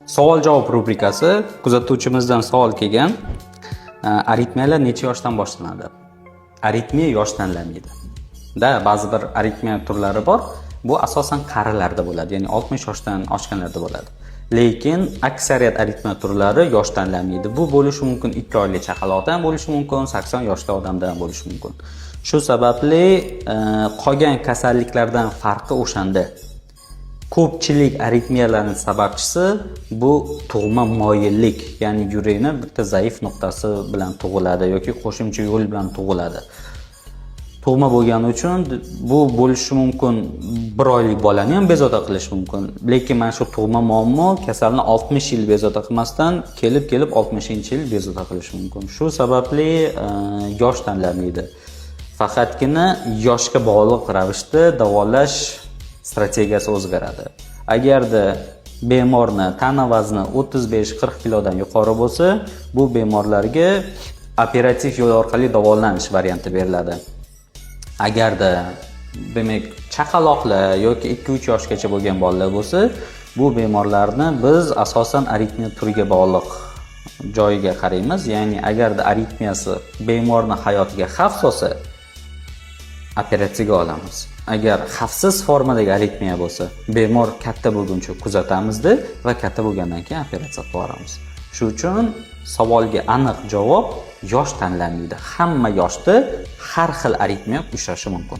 Savol-javob rubrikasi. Kuzatuvchimizdan savol kelgan. Aritmiyalar necha yoshdan boshlanadi? Aritmiya yosh tanlanmaydi. Ba'zi bir aritmiya turlari bor. Bu asosan qarilarda bo'ladi, ya'ni 60 yoshdan oshganlarda bo'ladi. Lekin aksariyat aritmiya turlari yosh tanlanmaydi. Bu bo'lishi mumkin 2 oylik chaqaloqdan bo'lishi mumkin, 80 yoshli odamdan bo'lishi mumkin. Shu sababli qolgan kasalliklardan farqi o'shanda. Ko'pchilik aritmiyalarning sababchisi bu tug'ma moyillik, ya'ni yurakning bitta zaif nuqtasi bilan tug'iladi yoki qo'shimcha yo'l bilan tug'iladi. Tug'ma bo'lgani uchun bu bo'lishi mumkin, 1 oylik bolani ham bezovta qilishi mumkin. Lekin mana shu tug'ma muammo kasalni 60 yil bezovta qilmasdan kelib 60-yil bezovta qilishi mumkin. Shu sababli yosh tanlanmaydi. Faqatgina yoshga bog'liq ravishda davolash strategiyasi o'zgaradi. Agarda bemorni tana vazni 35-40 kilodan yuqori bo'lsa, bu bemorlarga operativ yo'l orqali davolanish varianti beriladi. Agarda demak chaqaloqlar yoki 2-3 yoshgacha bo'lgan bolalar bo'lsa, bu bemorlarni biz asosan aritmiya turiga bog'liq joyiga qaraymiz. Ya'ni agarda aritmiyasi bemorning hayotiga xavf solsa, operatsiyaga olamiz. Agar xavfsiz formadagi aritmiya bo'lsa, bemor katta bo'lguncha kuzatamizda va katta bo'lgandan keyin operatsiya qilib yuboramiz. Shuning uchun savolga aniq javob yosh tanlanmaydi. Hamma yoshda har xil aritmiya uchrashi mumkin.